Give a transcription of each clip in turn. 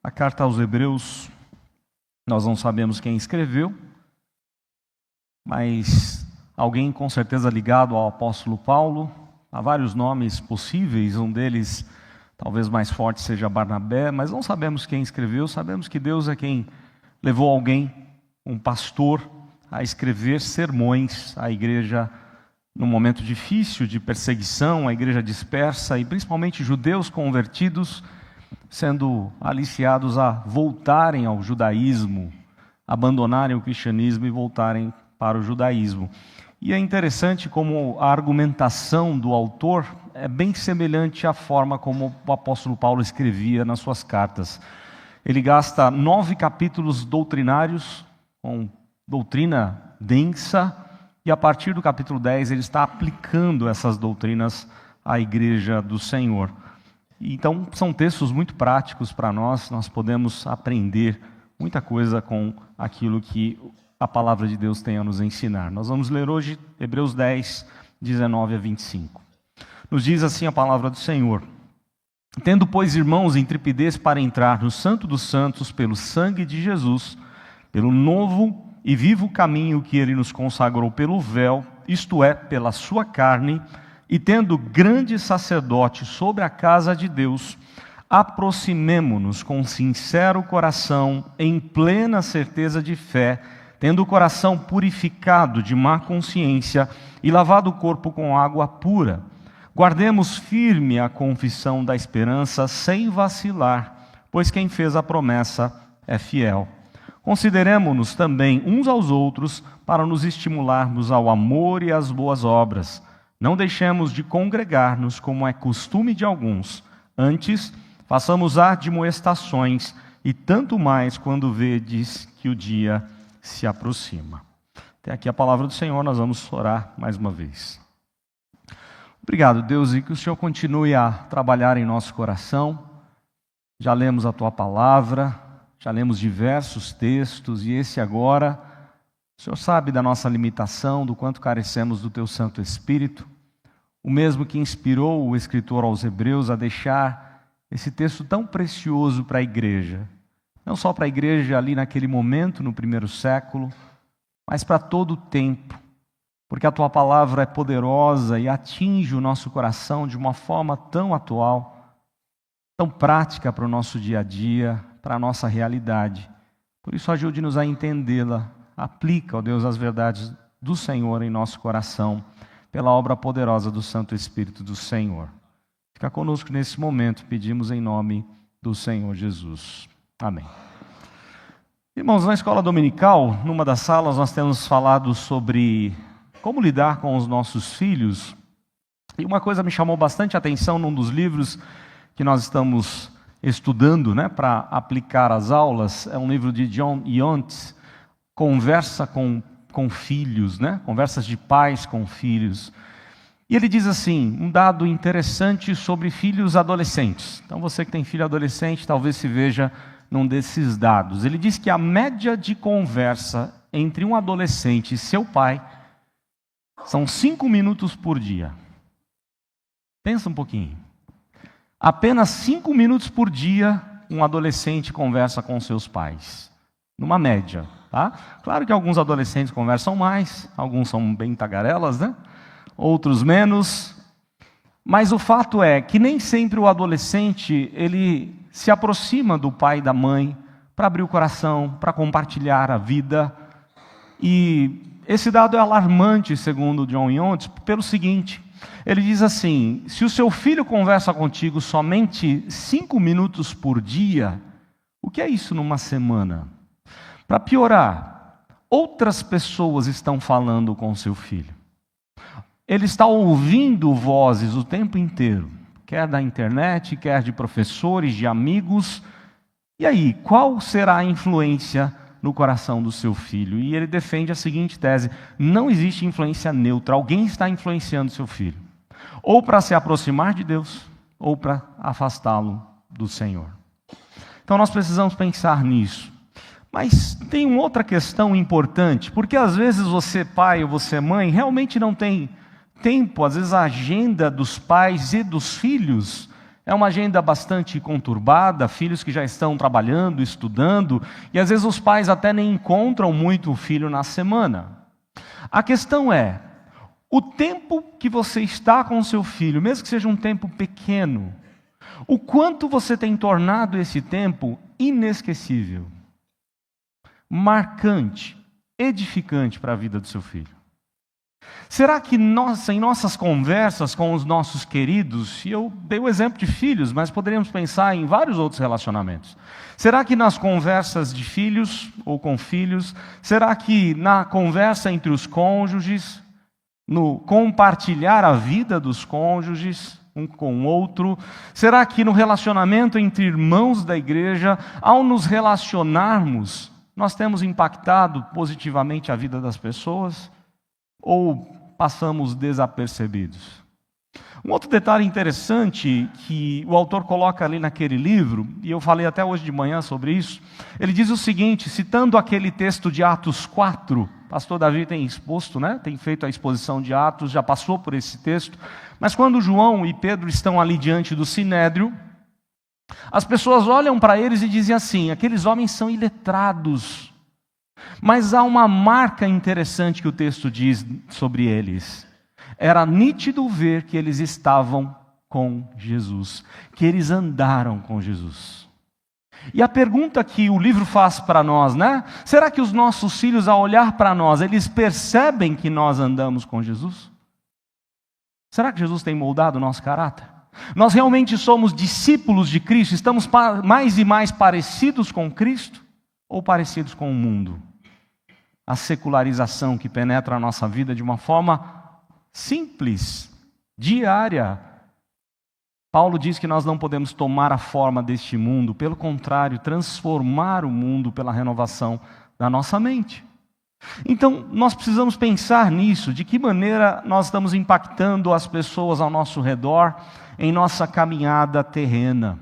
A carta aos Hebreus, nós não sabemos quem escreveu, mas alguém com certeza ligado ao apóstolo Paulo. Há vários nomes possíveis, um deles talvez mais forte seja Barnabé, mas não sabemos quem escreveu. Sabemos que Deus é quem levou alguém, um pastor, a escrever sermões à igreja num momento difícil de perseguição, a igreja dispersa e principalmente judeus convertidos sendo aliciados a voltarem ao judaísmo, abandonarem o cristianismo e voltarem para o judaísmo. E é interessante como a argumentação do autor é bem semelhante à forma como o apóstolo Paulo escrevia nas suas cartas. Ele gasta 9 capítulos doutrinários, com doutrina densa, e a partir do capítulo 10 ele está aplicando essas doutrinas à igreja do Senhor. Então são textos muito práticos para nós podemos aprender muita coisa com aquilo que a palavra de Deus tem a nos ensinar. Nós vamos ler hoje Hebreus 10, 19 a 25. Nos diz assim a palavra do Senhor: Tendo, pois, irmãos, intrepidez para entrar no Santo dos Santos pelo sangue de Jesus, pelo novo e vivo caminho que ele nos consagrou pelo véu, isto é, pela sua carne, e tendo grande sacerdote sobre a casa de Deus, aproximemo-nos com sincero coração, em plena certeza de fé, tendo o coração purificado de má consciência e lavado o corpo com água pura. Guardemos firme a confissão da esperança sem vacilar, pois quem fez a promessa é fiel. Consideremo-nos também uns aos outros para nos estimularmos ao amor e às boas obras. Não deixemos de congregar-nos como é costume de alguns. Antes, façamos admoestações, e tanto mais quando vedes que o dia se aproxima. Até aqui a palavra do Senhor, nós vamos orar mais uma vez. Obrigado, Deus, e que o Senhor continue a trabalhar em nosso coração. Já lemos a Tua palavra, já lemos diversos textos, e esse agora, o Senhor sabe da nossa limitação, do quanto carecemos do Teu Santo Espírito, o mesmo que inspirou o escritor aos Hebreus a deixar esse texto tão precioso para a igreja. Não só para a igreja ali naquele momento, no primeiro século, mas para todo o tempo, porque a Tua palavra é poderosa e atinge o nosso coração de uma forma tão atual, tão prática para o nosso dia a dia, para a nossa realidade. Por isso, ajude-nos a entendê-la. Aplica, ó Deus, as verdades do Senhor em nosso coração, pela obra poderosa do Santo Espírito do Senhor. Fica conosco nesse momento, pedimos em nome do Senhor Jesus. Amém. Irmãos, na escola dominical, numa das salas, nós temos falado sobre como lidar com os nossos filhos. E uma coisa me chamou bastante atenção num dos livros que nós estamos estudando, para aplicar as aulas. É um livro de John Yount, Conversa com filhos, Conversas de pais com filhos. E ele diz assim, um dado interessante sobre filhos adolescentes. Então você que tem filho adolescente, talvez se veja num desses dados. Ele diz que a média de conversa entre um adolescente e seu pai são 5 minutos por dia. Pensa um pouquinho. Apenas 5 minutos por dia um adolescente conversa com seus pais. Numa média, tá? Claro que alguns adolescentes conversam mais, alguns são bem tagarelas, Outros menos. Mas o fato é que nem sempre o adolescente, ele se aproxima do pai e da mãe para abrir o coração, para compartilhar a vida. E esse dado é alarmante, segundo John Yount, pelo seguinte: ele diz assim, se o seu filho conversa contigo somente 5 minutos por dia, o que é isso numa semana? Para piorar, outras pessoas estão falando com seu filho. Ele está ouvindo vozes o tempo inteiro, quer da internet, quer de professores, de amigos. E aí, qual será a influência no coração do seu filho? E ele defende a seguinte tese: não existe influência neutra, alguém está influenciando seu filho, ou para se aproximar de Deus, ou para afastá-lo do Senhor. Então nós precisamos pensar nisso. Mas tem uma outra questão importante, porque às vezes você pai ou você mãe realmente não tem tempo, às vezes a agenda dos pais e dos filhos É uma agenda bastante conturbada, filhos que já estão trabalhando, estudando, e às vezes os pais até nem encontram muito o filho na semana. A questão é, o tempo que você está com o seu filho, mesmo que seja um tempo pequeno, o quanto você tem tornado esse tempo inesquecível, marcante, edificante para a vida do seu filho? Será que em nossas conversas com os nossos queridos, e eu dei o exemplo de filhos, mas poderíamos pensar em vários outros relacionamentos. Será que nas conversas de filhos ou com filhos, será que na conversa entre os cônjuges, no compartilhar a vida dos cônjuges, um com o outro, será que no relacionamento entre irmãos da igreja, ao nos relacionarmos, nós temos impactado positivamente a vida das pessoas? Ou passamos desapercebidos? Um outro detalhe interessante que o autor coloca ali naquele livro, e eu falei até hoje de manhã sobre isso, ele diz o seguinte, citando aquele texto de Atos 4, o pastor Davi tem exposto, tem feito a exposição de Atos, já passou por esse texto, mas quando João e Pedro estão ali diante do Sinédrio, as pessoas olham para eles e dizem assim, aqueles homens são iletrados. Mas há uma marca interessante que o texto diz sobre eles. Era nítido ver que eles estavam com Jesus, que eles andaram com Jesus. E a pergunta que o livro faz para nós, será que os nossos filhos, ao olhar para nós, eles percebem que nós andamos com Jesus? Será que Jesus tem moldado o nosso caráter? Nós realmente somos discípulos de Cristo? Estamos mais e mais parecidos com Cristo? Ou parecidos com o mundo? A secularização que penetra a nossa vida de uma forma simples, diária. Paulo diz que nós não podemos tomar a forma deste mundo, pelo contrário, transformar o mundo pela renovação da nossa mente. Então, nós precisamos pensar nisso, de que maneira nós estamos impactando as pessoas ao nosso redor em nossa caminhada terrena.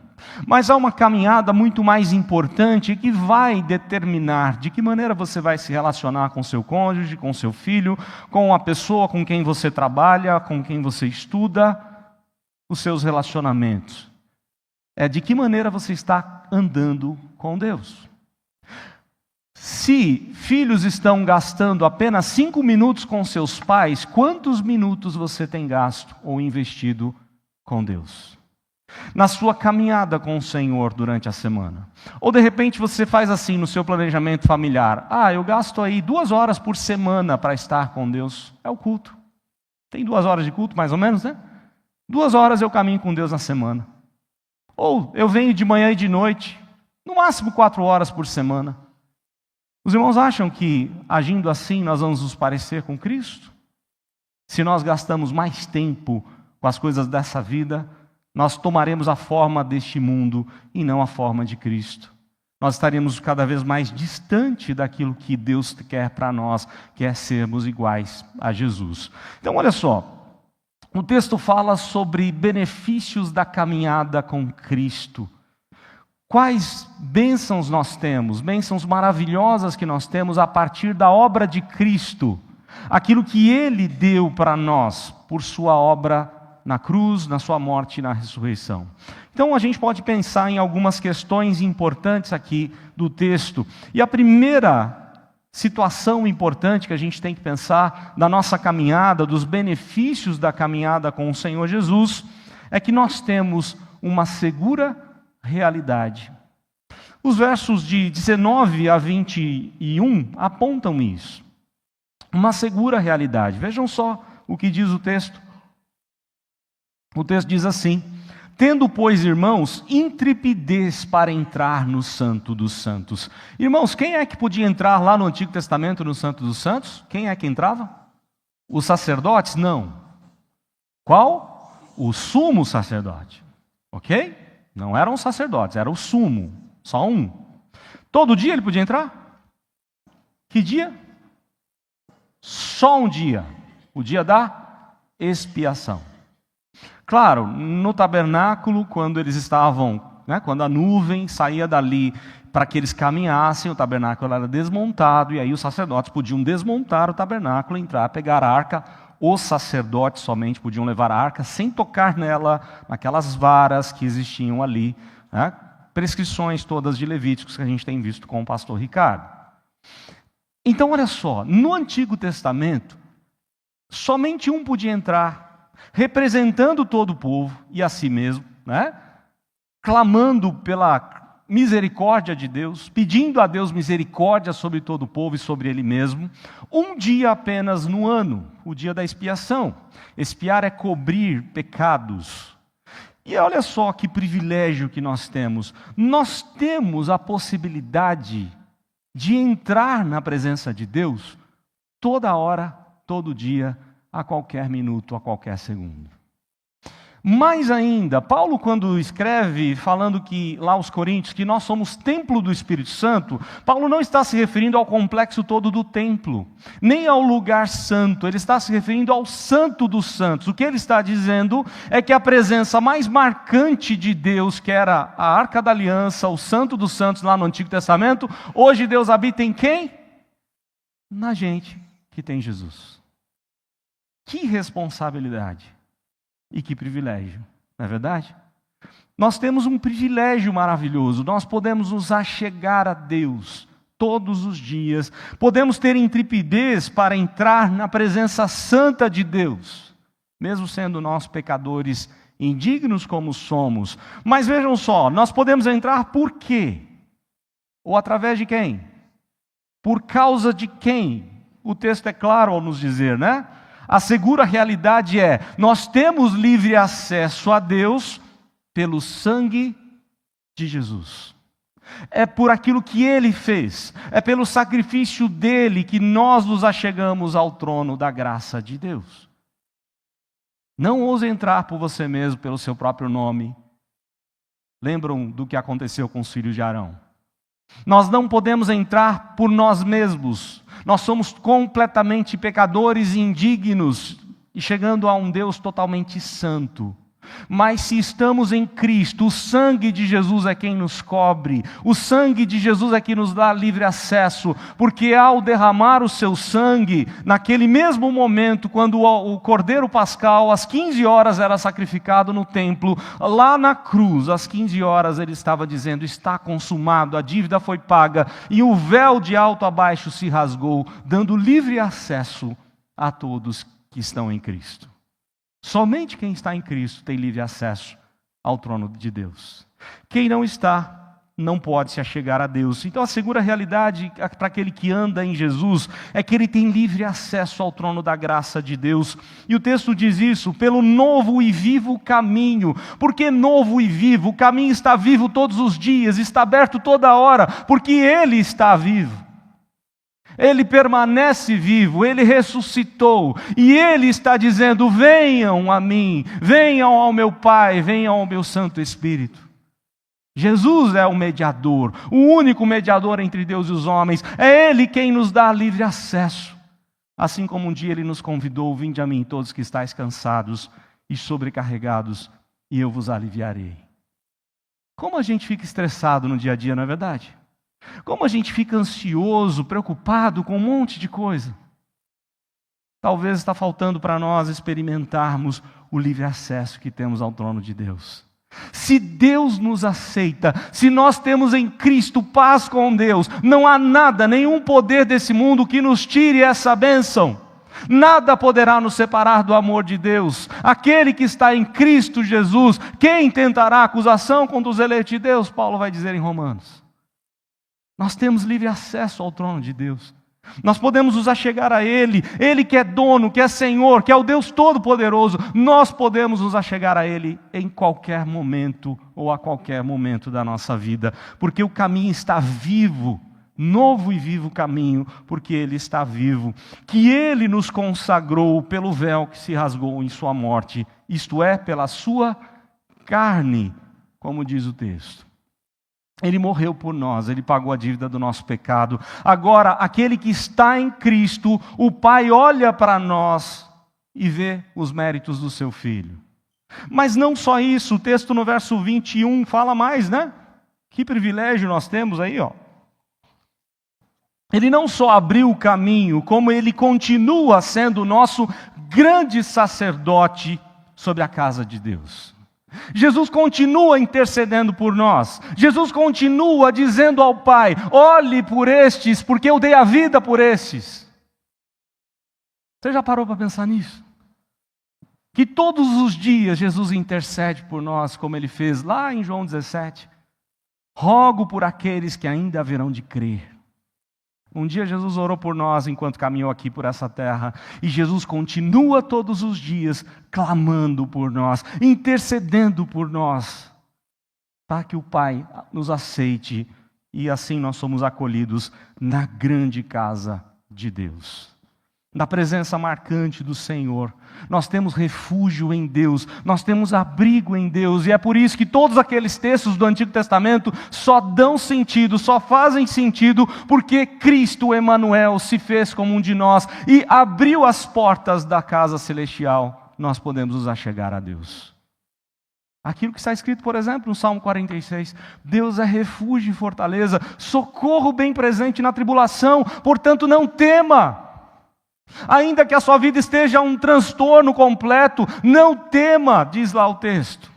Mas há uma caminhada muito mais importante que vai determinar de que maneira você vai se relacionar com seu cônjuge, com seu filho, com a pessoa com quem você trabalha, com quem você estuda, os seus relacionamentos. É de que maneira você está andando com Deus. Se filhos estão gastando apenas 5 minutos com seus pais, quantos minutos você tem gasto ou investido com Deus? Na sua caminhada com o Senhor durante a semana. Ou de repente você faz assim no seu planejamento familiar. Eu gasto aí 2 horas por semana para estar com Deus. É o culto. Tem 2 horas de culto mais ou menos, 2 horas eu caminho com Deus na semana. Ou eu venho de manhã e de noite. No máximo 4 horas por semana. Os irmãos acham que agindo assim nós vamos nos parecer com Cristo? Se nós gastamos mais tempo com as coisas dessa vida, nós tomaremos a forma deste mundo e não a forma de Cristo. Nós estaremos cada vez mais distante daquilo que Deus quer para nós, que é sermos iguais a Jesus. Então, olha só, o texto fala sobre benefícios da caminhada com Cristo. Quais bênçãos nós temos? Bênçãos maravilhosas que nós temos a partir da obra de Cristo. Aquilo que Ele deu para nós por sua obra na cruz, na sua morte e na ressurreição. Então a gente pode pensar em algumas questões importantes aqui do texto. E a primeira situação importante que a gente tem que pensar da nossa caminhada, dos benefícios da caminhada com o Senhor Jesus, é que nós temos uma segura realidade. Os versos de 19 a 21 apontam isso. Uma segura realidade. Vejam só o que diz o texto. O texto diz assim: tendo, pois, irmãos, intrepidez para entrar no Santo dos Santos. Irmãos, quem é que podia entrar lá no Antigo Testamento no Santo dos Santos? Quem é que entrava? Os sacerdotes? Não. Qual? O sumo sacerdote. Ok? Não eram os sacerdotes, era o sumo. Só um. Todo dia ele podia entrar? Que dia? Só um dia. O dia da expiação. Claro, no tabernáculo, quando eles estavam, quando a nuvem saía dali para que eles caminhassem, o tabernáculo era desmontado, e aí os sacerdotes podiam desmontar o tabernáculo, entrar, pegar a arca, Os sacerdotes somente podiam levar a arca sem tocar nela, naquelas varas que existiam ali, né? Prescrições todas de Levíticos que a gente tem visto com o pastor Ricardo. Então, olha só, no Antigo Testamento, somente um podia entrar, representando todo o povo e a si mesmo, né? Clamando pela misericórdia de Deus, pedindo a Deus misericórdia sobre todo o povo e sobre ele mesmo, um dia apenas no ano, o dia da expiação. Expiar é cobrir pecados. E olha só que privilégio que nós temos. Nós temos a possibilidade de entrar na presença de Deus toda hora, todo dia, a qualquer minuto, a qualquer segundo. Mais ainda, Paulo, quando escreve, falando que lá aos Coríntios, que nós somos templo do Espírito Santo, Paulo não está se referindo ao complexo todo do templo, nem ao lugar santo, ele está se referindo ao santo dos santos. O que ele está dizendo é que a presença mais marcante de Deus, que era a Arca da Aliança, o santo dos santos lá no Antigo Testamento, hoje Deus habita em quem? Na gente que tem Jesus. Que responsabilidade! E que privilégio, não é verdade? Nós temos um privilégio maravilhoso, nós podemos nos achegar a Deus todos os dias, podemos ter intrepidez para entrar na presença santa de Deus, mesmo sendo nós pecadores indignos como somos. Mas vejam só, nós podemos entrar por quê? Ou através de quem? Por causa de quem? O texto é claro ao nos dizer, né? A segura realidade é, nós temos livre acesso a Deus pelo sangue de Jesus. É por aquilo que Ele fez, é pelo sacrifício dEle que nós nos achegamos ao trono da graça de Deus. Não ouse entrar por você mesmo, pelo seu próprio nome. Lembram do que aconteceu com os filhos de Arão? Nós não podemos entrar por nós mesmos. Nós somos completamente pecadores e indignos, e chegando a um Deus totalmente santo. Mas se estamos em Cristo, o sangue de Jesus é quem nos cobre, o sangue de Jesus é quem nos dá livre acesso, porque ao derramar o seu sangue, naquele mesmo momento, quando o Cordeiro Pascal, às 15 horas, era sacrificado no templo, lá na cruz, às 15 horas, ele estava dizendo, está consumado, a dívida foi paga, e o véu de alto a baixo se rasgou, dando livre acesso a todos que estão em Cristo. Somente quem está em Cristo tem livre acesso ao trono de Deus. Quem não está, não pode se achegar a Deus. Então a segura realidade para aquele que anda em Jesus é que ele tem livre acesso ao trono da graça de Deus. E o texto diz isso, pelo novo e vivo caminho. Por que novo e vivo? O caminho está vivo todos os dias, está aberto toda hora, porque Ele está vivo. Ele permanece vivo, Ele ressuscitou, e Ele está dizendo, venham a mim, venham ao meu Pai, venham ao meu Santo Espírito. Jesus é o mediador, o único mediador entre Deus e os homens, é Ele quem nos dá livre acesso. Assim como um dia Ele nos convidou, vinde a mim todos que estáis cansados e sobrecarregados, e eu vos aliviarei. Como a gente fica estressado no dia a dia, não é verdade? Como a gente fica ansioso, preocupado com um monte de coisa. Talvez está faltando para nós experimentarmos o livre acesso que temos ao trono de Deus. Se Deus nos aceita, se nós temos em Cristo paz com Deus, não há nada, nenhum poder desse mundo que nos tire essa bênção. Nada poderá nos separar do amor de Deus. Aquele que está em Cristo Jesus, quem tentará acusação contra os eleitos de Deus? Paulo vai dizer em Romanos. Nós temos livre acesso ao trono de Deus. Nós podemos nos achegar a Ele. Ele que é dono, que é Senhor, que é o Deus Todo-Poderoso. Nós podemos nos achegar a Ele em qualquer momento ou a qualquer momento da nossa vida. Porque o caminho está vivo. Novo e vivo caminho, porque Ele está vivo. Que Ele nos consagrou pelo véu que se rasgou em sua morte. Isto é, pela sua carne, como diz o texto. Ele morreu por nós, Ele pagou a dívida do nosso pecado. Agora, aquele que está em Cristo, o Pai olha para nós e vê os méritos do seu Filho. Mas não só isso, o texto no verso 21 fala mais, né? Que privilégio nós temos aí, ó. Ele não só abriu o caminho, como Ele continua sendo o nosso grande sacerdote sobre a casa de Deus. Jesus continua intercedendo por nós. Jesus continua dizendo ao Pai: olhe por estes, porque eu dei a vida por estes. Você já parou para pensar nisso? Que todos os dias Jesus intercede por nós, como Ele fez lá em João 17. Rogo por aqueles que ainda haverão de crer. Um dia Jesus orou por nós enquanto caminhou aqui por essa terra. E Jesus continua todos os dias clamando por nós, intercedendo por nós, para que o Pai nos aceite e assim nós somos acolhidos na grande casa de Deus. Na presença marcante do Senhor, nós temos refúgio em Deus, nós temos abrigo em Deus, e é por isso que todos aqueles textos do Antigo Testamento só dão sentido, só fazem sentido, porque Cristo Emanuel se fez como um de nós e abriu as portas da casa celestial. Nós podemos nos achegar a Deus. Aquilo que está escrito, por exemplo, no Salmo 46, Deus é refúgio e fortaleza, socorro bem presente na tribulação, portanto não tema. Ainda que a sua vida esteja um transtorno completo, não tema, diz lá o texto.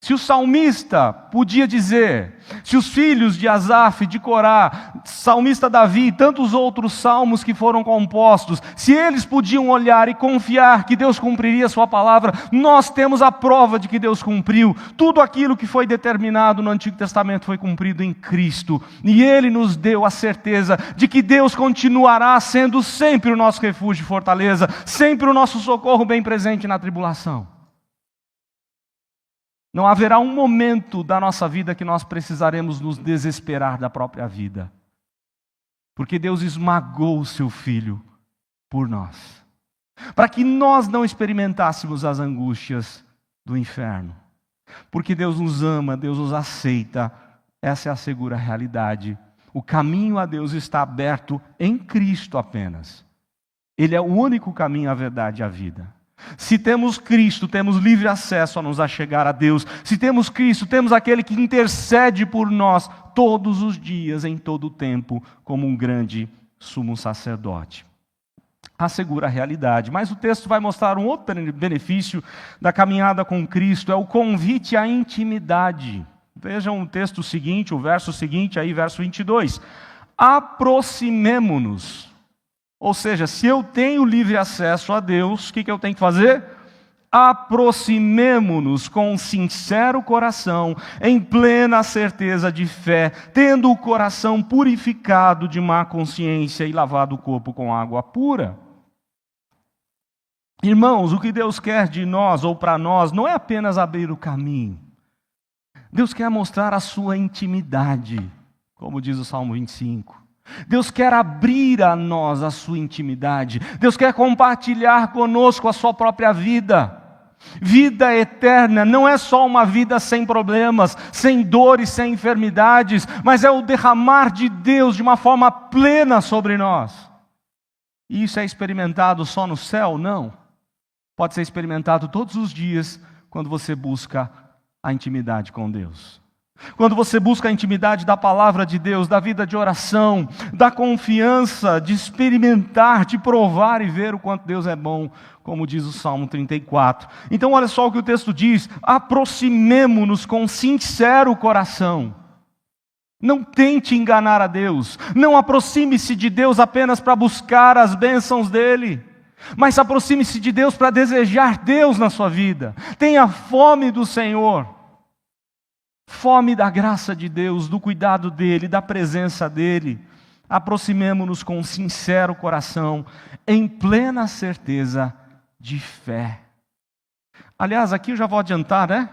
Se o salmista podia dizer, se os filhos de Asaf, de Corá, salmista Davi e tantos outros salmos que foram compostos, se eles podiam olhar e confiar que Deus cumpriria a sua palavra, nós temos a prova de que Deus cumpriu. Tudo aquilo que foi determinado no Antigo Testamento foi cumprido em Cristo. E Ele nos deu a certeza de que Deus continuará sendo sempre o nosso refúgio e fortaleza, sempre o nosso socorro bem presente na tribulação. Não haverá um momento da nossa vida que nós precisaremos nos desesperar da própria vida. Porque Deus esmagou o seu Filho por nós. Para que nós não experimentássemos as angústias do inferno. Porque Deus nos ama, Deus nos aceita. Essa é a segura realidade. O caminho a Deus está aberto em Cristo apenas. Ele é o único caminho, a verdade e a vida. Se temos Cristo, temos livre acesso a nos achegar a Deus. Se temos Cristo, temos aquele que intercede por nós todos os dias, em todo o tempo, como um grande sumo sacerdote. Assegura a realidade. Mas o texto vai mostrar um outro benefício da caminhada com Cristo, é o convite à intimidade. Vejam o texto seguinte, o verso seguinte, aí verso 22. Aproximemo-nos. Ou seja, se eu tenho livre acesso a Deus, o que eu tenho que fazer? Aproximemo-nos com um sincero coração, em plena certeza de fé, tendo o coração purificado de má consciência e lavado o corpo com água pura. Irmãos, o que Deus quer de nós ou para nós não é apenas abrir o caminho. Deus quer mostrar a sua intimidade, como diz o Salmo 25. Deus quer abrir a nós a sua intimidade. Deus quer compartilhar conosco a sua própria vida. Vida eterna não é só uma vida sem problemas, sem dores, sem enfermidades, mas é o derramar de Deus de uma forma plena sobre nós. E isso é experimentado só no céu? Não. Pode ser experimentado todos os dias quando você busca a intimidade com Deus. Quando você busca a intimidade da palavra de Deus, da vida de oração, da confiança, de experimentar, de provar e ver o quanto Deus é bom, como diz o Salmo 34. Então olha só o que o texto diz: aproximemo-nos com sincero coração. Não tente enganar a Deus, não aproxime-se de Deus apenas para buscar as bênçãos dEle, mas aproxime-se de Deus para desejar Deus na sua vida. Tenha fome do Senhor. Fome da graça de Deus, do cuidado dEle, da presença dEle. Aproximemo-nos com um sincero coração, em plena certeza de fé. Aliás, aqui eu já vou adiantar, né?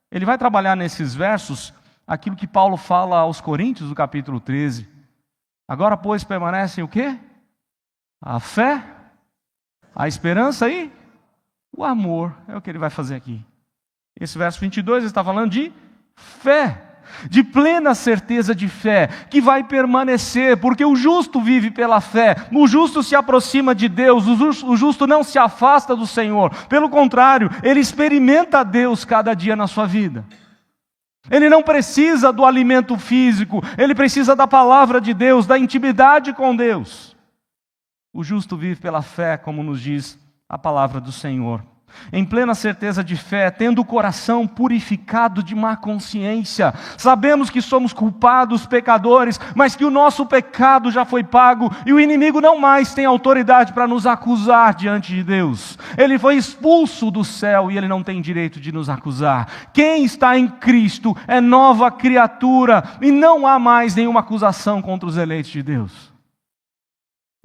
Ele vai trabalhar nesses versos aquilo que Paulo fala aos Coríntios, no capítulo 13. Agora, pois, permanecem o quê? A fé, a esperança e o amor. É o que ele vai fazer aqui. Esse verso 22 ele está falando de fé, de plena certeza de fé, que vai permanecer, porque o justo vive pela fé, o justo se aproxima de Deus, o justo não se afasta do Senhor, pelo contrário, ele experimenta Deus cada dia na sua vida. Ele não precisa do alimento físico, ele precisa da palavra de Deus, da intimidade com Deus. O justo vive pela fé, como nos diz a palavra do Senhor. Em plena certeza de fé, tendo o coração purificado de má consciência. Sabemos que somos culpados, pecadores, mas que o nosso pecado já foi pago e o inimigo não mais tem autoridade para nos acusar diante de Deus. Ele foi expulso do céu e ele não tem direito de nos acusar. Quem está em Cristo é nova criatura e não há mais nenhuma acusação contra os eleitos de Deus.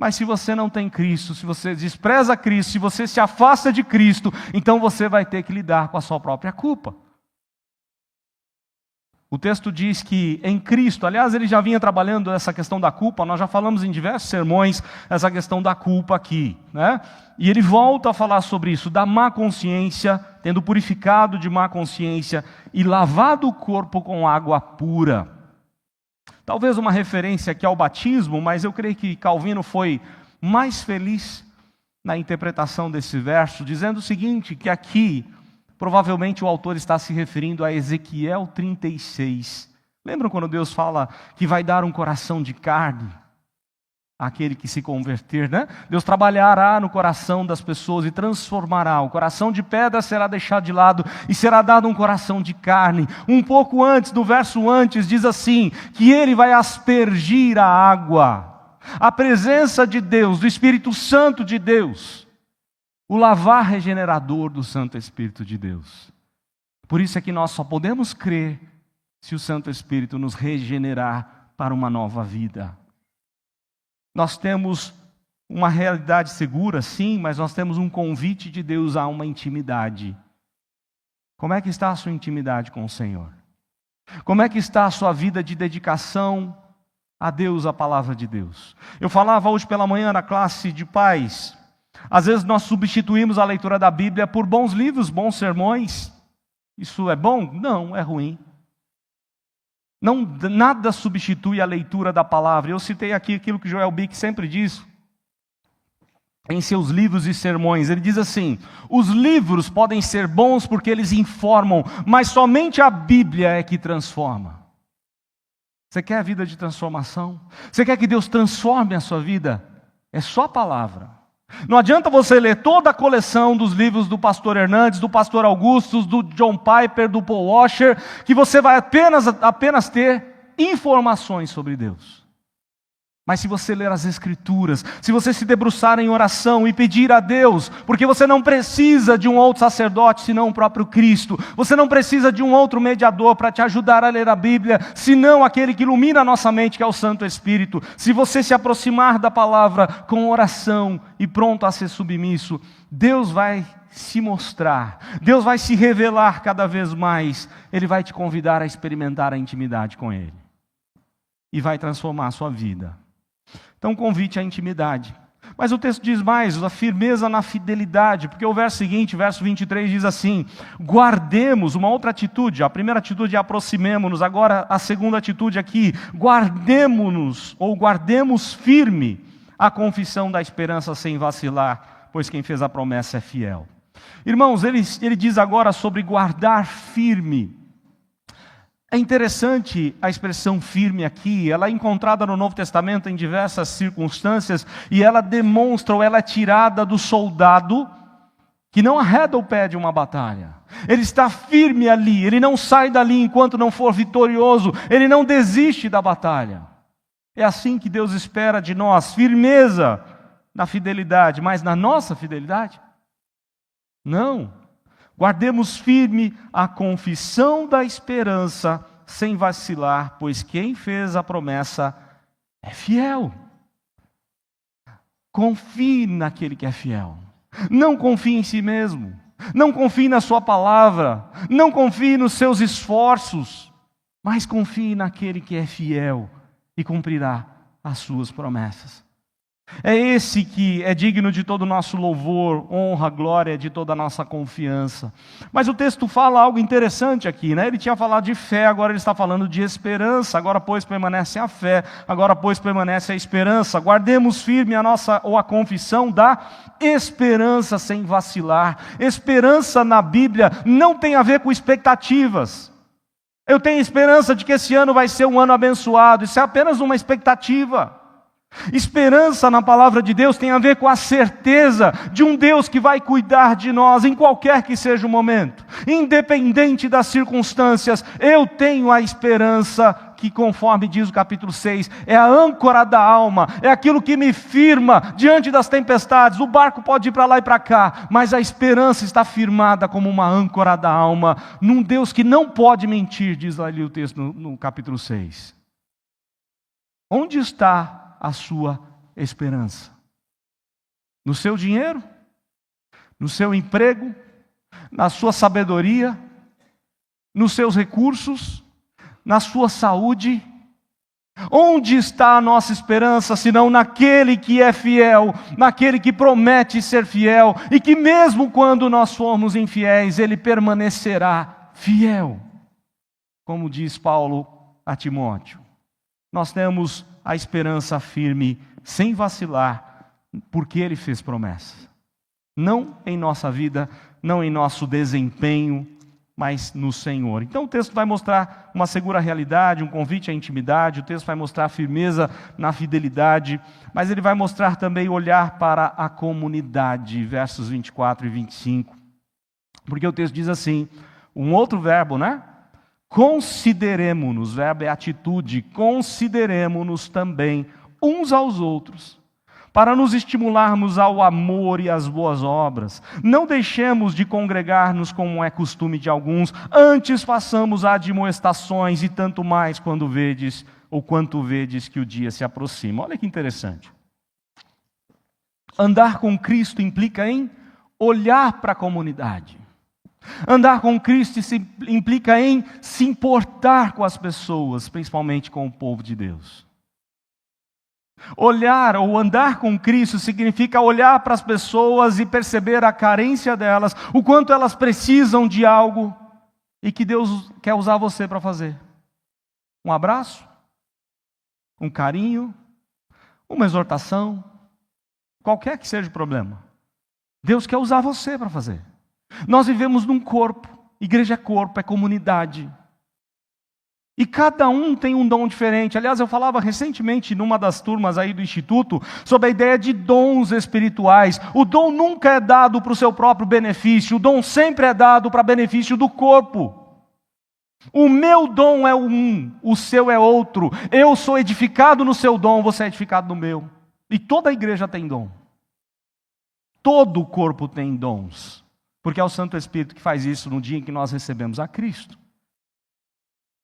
Mas se você não tem Cristo, se você despreza Cristo, se você se afasta de Cristo, então você vai ter que lidar com a sua própria culpa. O texto diz que em Cristo, aliás, ele já vinha trabalhando essa questão da culpa, nós já falamos em diversos sermões essa questão da culpa aqui, né? E ele volta a falar sobre isso, da má consciência, tendo purificado de má consciência e lavado o corpo com água pura. Talvez uma referência aqui ao batismo, mas eu creio que Calvino foi mais feliz na interpretação desse verso, dizendo o seguinte, que aqui, provavelmente o autor está se referindo a Ezequiel 36. Lembram quando Deus fala que vai dar um coração de carne àquele que se converter, né? Deus trabalhará no coração das pessoas e transformará. O coração de pedra será deixado de lado e será dado um coração de carne. Um pouco antes, no verso antes, diz assim, que ele vai aspergir a água. A presença de Deus, do Espírito Santo de Deus. O lavar regenerador do Santo Espírito de Deus. Por isso é que nós só podemos crer se o Santo Espírito nos regenerar para uma nova vida. Nós temos uma realidade segura, sim, mas nós temos um convite de Deus a uma intimidade. Como é que está a sua intimidade com o Senhor? Como é que está a sua vida de dedicação a Deus, a palavra de Deus? Eu falava hoje pela manhã na classe de pais, às vezes nós substituímos a leitura da Bíblia por bons livros, bons sermões. Isso é bom? Não, é ruim. Não, nada substitui a leitura da palavra. Eu citei aqui aquilo que Joel Bick sempre diz em seus livros e sermões. Ele diz assim, os livros podem ser bons porque eles informam, mas somente a Bíblia é que transforma. Você quer a vida de transformação? Você quer que Deus transforme a sua vida? É só a palavra. Não adianta você ler toda a coleção dos livros do pastor Hernandes, do pastor Augustus, do John Piper, do Paul Washer, que você vai apenas ter informações sobre Deus. Mas se você ler as Escrituras, se você se debruçar em oração e pedir a Deus, porque você não precisa de um outro sacerdote senão o próprio Cristo, você não precisa de um outro mediador para te ajudar a ler a Bíblia, senão aquele que ilumina a nossa mente, que é o Santo Espírito. Se você se aproximar da palavra com oração e pronto a ser submisso, Deus vai se mostrar, Deus vai se revelar cada vez mais, Ele vai te convidar a experimentar a intimidade com Ele e vai transformar a sua vida. Então, convite à intimidade. Mas o texto diz mais, a firmeza na fidelidade, porque o verso seguinte, verso 23, diz assim, guardemos, uma outra atitude, a primeira atitude é aproximemo-nos, agora a segunda atitude aqui, guardemo-nos, ou guardemos firme a confissão da esperança sem vacilar, pois quem fez a promessa é fiel. Irmãos, ele diz agora sobre guardar firme. É interessante a expressão firme aqui, ela é encontrada no Novo Testamento em diversas circunstâncias e ela demonstra, ou ela é tirada do soldado que não arreda o pé de uma batalha. Ele está firme ali, ele não sai dali enquanto não for vitorioso, ele não desiste da batalha. É assim que Deus espera de nós, firmeza na fidelidade, mas na nossa fidelidade? Não. Guardemos firme a confissão da esperança, sem vacilar, pois quem fez a promessa é fiel. Confie naquele que é fiel. Não confie em si mesmo. Não confie na sua palavra. Não confie nos seus esforços. Mas confie naquele que é fiel e cumprirá as suas promessas. É esse que é digno de todo o nosso louvor, honra, glória, de toda a nossa confiança. Mas o texto fala algo interessante aqui, né? Ele tinha falado de fé, agora ele está falando de esperança. Agora, pois, permanece a fé, agora, pois, permanece a esperança. Guardemos firme a nossa, ou a confissão da esperança sem vacilar. Esperança na Bíblia não tem a ver com expectativas. Eu tenho esperança de que esse ano vai ser um ano abençoado. Isso é apenas uma expectativa. Esperança na palavra de Deus tem a ver com a certeza de um Deus que vai cuidar de nós em qualquer que seja o momento. Independente das circunstâncias, eu tenho a esperança que, conforme diz o capítulo 6, é a âncora da alma, é aquilo que me firma diante das tempestades. O barco pode ir para lá e para cá, mas a esperança está firmada como uma âncora da alma, num Deus que não pode mentir, diz ali o texto no capítulo 6. Onde está a sua esperança? No seu dinheiro? No seu emprego? Na sua sabedoria? Nos seus recursos? Na sua saúde? Onde está a nossa esperança, senão naquele que é fiel, naquele que promete ser fiel, e que mesmo quando nós formos infiéis, Ele permanecerá fiel. Como diz Paulo a Timóteo, nós temos a esperança firme, sem vacilar, porque Ele fez promessas. Não em nossa vida, não em nosso desempenho, mas no Senhor. Então o texto vai mostrar uma segura realidade, um convite à intimidade, o texto vai mostrar firmeza na fidelidade, mas ele vai mostrar também olhar para a comunidade, versos 24 e 25. Porque o texto diz assim, um outro verbo, né? Consideremo-nos, verbo é atitude, consideremo-nos também uns aos outros, para nos estimularmos ao amor e às boas obras. Não deixemos de congregar-nos como é costume de alguns, antes façamos admoestações, e tanto mais quando vedes, ou quanto vedes que o dia se aproxima. Olha que interessante. Andar com Cristo implica em olhar para a comunidade. Andar com Cristo implica em se importar com as pessoas, principalmente com o povo de Deus. Olhar ou andar com Cristo significa olhar para as pessoas e perceber a carência delas, o quanto elas precisam de algo e que Deus quer usar você para fazer. Um abraço, um carinho, uma exortação, qualquer que seja o problema. Deus quer usar você para fazer. Nós vivemos num corpo, igreja é corpo, é comunidade. E cada um tem um dom diferente. Aliás, eu falava recentemente numa das turmas aí do Instituto sobre a ideia de dons espirituais. O dom nunca é dado para o seu próprio benefício, o dom sempre é dado para benefício do corpo. O meu dom é um, o seu é outro. Eu sou edificado no seu dom, você é edificado no meu. E toda a igreja tem dom. Todo o corpo tem dons. Porque é o Santo Espírito que faz isso no dia em que nós recebemos a Cristo.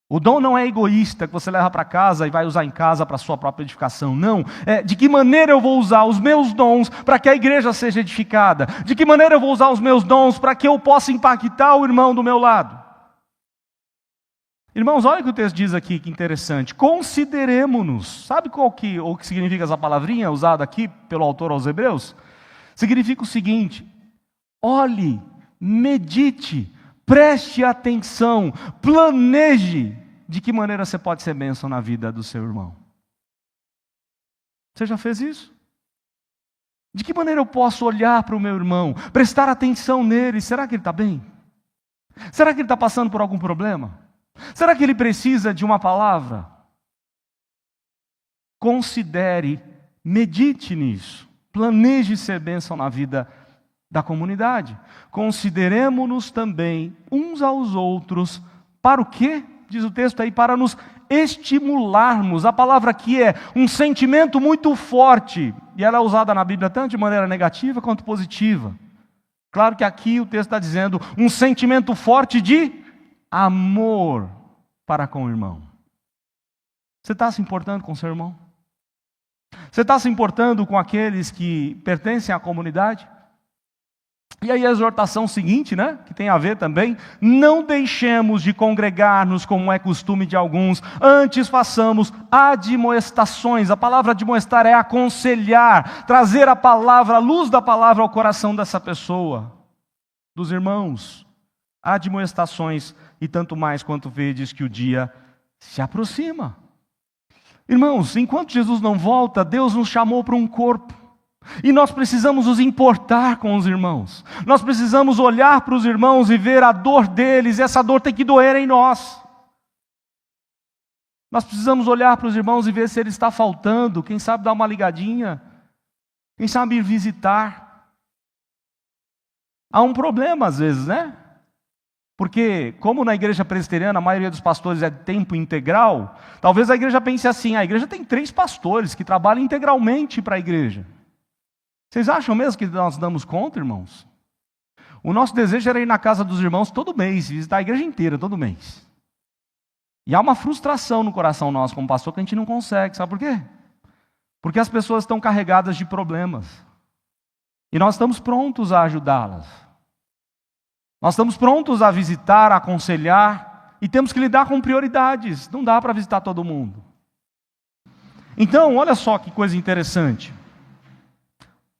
O dom não é egoísta, que você leva para casa e vai usar em casa para a sua própria edificação. Não. É de que maneira eu vou usar os meus dons para que a igreja seja edificada? De que maneira eu vou usar os meus dons para que eu possa impactar o irmão do meu lado? Irmãos, olha o que o texto diz aqui, que interessante. Consideremo-nos. Sabe o que significa essa palavrinha usada aqui pelo autor aos Hebreus? Significa o seguinte: olhe, medite, preste atenção, planeje de que maneira você pode ser bênção na vida do seu irmão. Você já fez isso? De que maneira eu posso olhar para o meu irmão, prestar atenção nele? Será que ele está bem? Será que ele está passando por algum problema? Será que ele precisa de uma palavra? Considere, medite nisso, planeje ser bênção na vida da comunidade. Consideremo-nos também uns aos outros, para o quê? Diz o texto aí, para nos estimularmos. A palavra aqui é um sentimento muito forte, e ela é usada na Bíblia tanto de maneira negativa quanto positiva. Claro que aqui o texto está dizendo um sentimento forte de amor para com o irmão. Você está se importando com o seu irmão? Você está se importando com aqueles que pertencem à comunidade? E aí a exortação seguinte, né, que tem a ver também, não deixemos de congregar-nos como é costume de alguns, antes façamos admoestações. A palavra admoestar é aconselhar, trazer a palavra, a luz da palavra ao coração dessa pessoa, dos irmãos. Admoestações, e tanto mais quanto vedes que o dia se aproxima. Irmãos, enquanto Jesus não volta, Deus nos chamou para um corpo. E nós precisamos nos importar com os irmãos. Nós precisamos olhar para os irmãos e ver a dor deles. E essa dor tem que doer em nós. Nós precisamos olhar para os irmãos e ver se ele está faltando, quem sabe dar uma ligadinha, quem sabe ir visitar. Há um problema às vezes, né? Porque, como na igreja presbiteriana a maioria dos pastores é de tempo integral, talvez a igreja pense assim, a igreja tem 3 pastores que trabalham integralmente para a igreja. Vocês acham mesmo que nós damos conta, irmãos? O nosso desejo era ir na casa dos irmãos todo mês, visitar a igreja inteira todo mês. E há uma frustração no coração nosso como pastor que a gente não consegue, sabe por quê? Porque as pessoas estão carregadas de problemas. E nós estamos prontos a ajudá-las. Nós estamos prontos a visitar, a aconselhar, e temos que lidar com prioridades. Não dá para visitar todo mundo. Então, olha só que coisa interessante.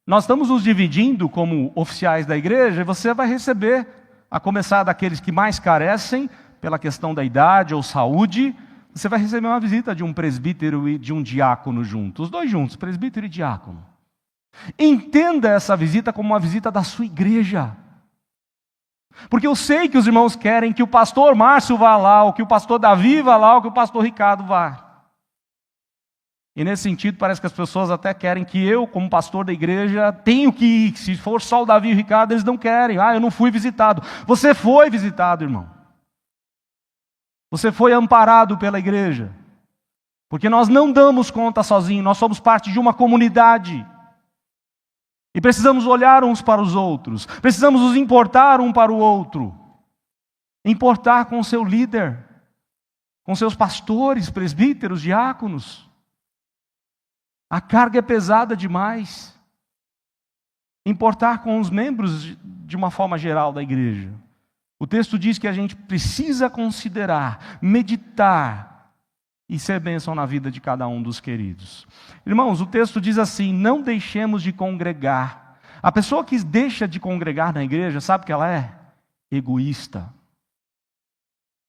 Nós estamos nos dividindo como oficiais da igreja, e você vai receber, a começar daqueles que mais carecem, pela questão da idade ou saúde, você vai receber uma visita de um presbítero e de um diácono juntos, os 2 juntos, presbítero e diácono. Entenda essa visita como uma visita da sua igreja. Porque eu sei que os irmãos querem que o pastor Márcio vá lá, ou que o pastor Davi vá lá, ou que o pastor Ricardo vá. E nesse sentido parece que as pessoas até querem que eu, como pastor da igreja, tenho que ir. Se for só o Davi e o Ricardo, eles não querem. Eu não fui visitado. Você foi visitado, irmão. Você foi amparado pela igreja. Porque nós não damos conta sozinhos, nós somos parte de uma comunidade. E precisamos olhar uns para os outros. Precisamos nos importar um para o outro. Importar com o seu líder, com seus pastores, presbíteros, diáconos. A carga é pesada demais. Importar com os membros de uma forma geral da igreja. O texto diz que a gente precisa considerar, meditar e ser bênção na vida de cada um dos queridos. Irmãos, o texto diz assim: não deixemos de congregar. A pessoa que deixa de congregar na igreja, sabe o que ela é? Egoísta.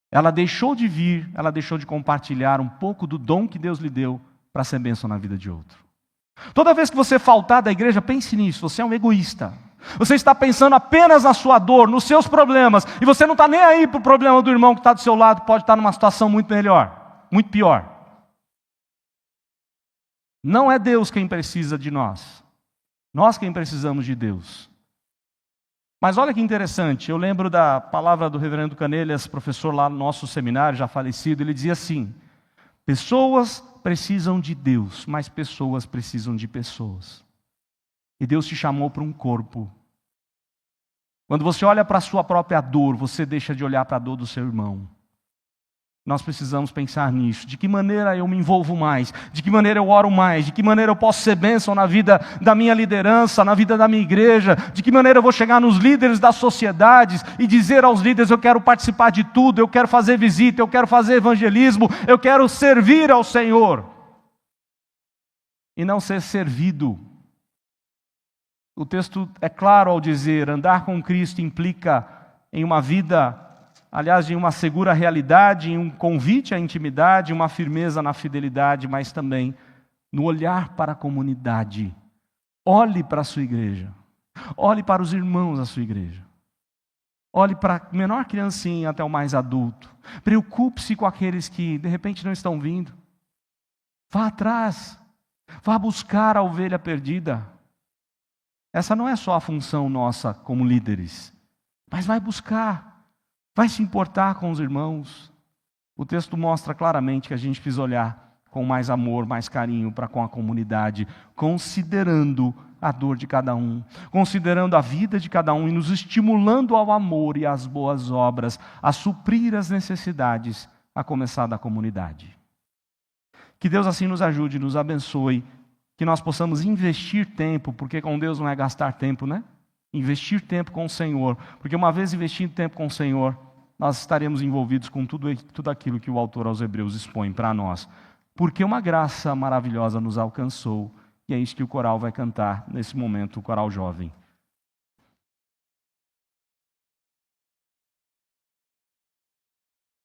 Ela deixou de vir, ela deixou de compartilhar um pouco do dom que Deus lhe deu para ser bênção na vida de outro. Toda vez que você faltar da igreja, pense nisso, você é um egoísta. Você está pensando apenas na sua dor, nos seus problemas, e você não está nem aí para o problema do irmão que está do seu lado, pode estar numa situação muito melhor, muito pior. Não é Deus quem precisa de nós quem precisamos de Deus. Mas olha que interessante, eu lembro da palavra do reverendo Canelhas, professor lá no nosso seminário, já falecido, ele dizia assim: pessoas precisam de Deus, mas pessoas precisam de pessoas. E Deus te chamou para um corpo. Quando você olha para a sua própria dor, você deixa de olhar para a dor do seu irmão. Nós precisamos pensar nisso. De que maneira eu me envolvo mais? De que maneira eu oro mais? De que maneira eu posso ser bênção na vida da minha liderança, na vida da minha igreja? De que maneira eu vou chegar nos líderes das sociedades e dizer aos líderes: eu quero participar de tudo, eu quero fazer visita, eu quero fazer evangelismo, eu quero servir ao Senhor. E não ser servido. O texto é claro ao dizer: andar com Cristo implica em uma vida, aliás, em uma segura realidade, em um convite à intimidade, uma firmeza na fidelidade, mas também no olhar para a comunidade. Olhe para a sua igreja. Olhe para os irmãos da sua igreja. Olhe para a menor criancinha até o mais adulto. Preocupe-se com aqueles que de repente não estão vindo. Vá atrás. Vá buscar a ovelha perdida. Essa não é só a função nossa como líderes, mas vai buscar, vai se importar com os irmãos. O texto mostra claramente que a gente precisa olhar com mais amor, mais carinho para com a comunidade, considerando a dor de cada um, considerando a vida de cada um e nos estimulando ao amor e às boas obras, a suprir as necessidades, a começar da comunidade. Que Deus assim nos ajude, nos abençoe, que nós possamos investir tempo, porque com Deus não é gastar tempo, né? Investir tempo com o Senhor, porque uma vez investindo tempo com o Senhor, nós estaremos envolvidos com tudo aquilo que o autor aos Hebreus expõe para nós. Porque uma graça maravilhosa nos alcançou, e é isso que o coral vai cantar nesse momento, o coral jovem.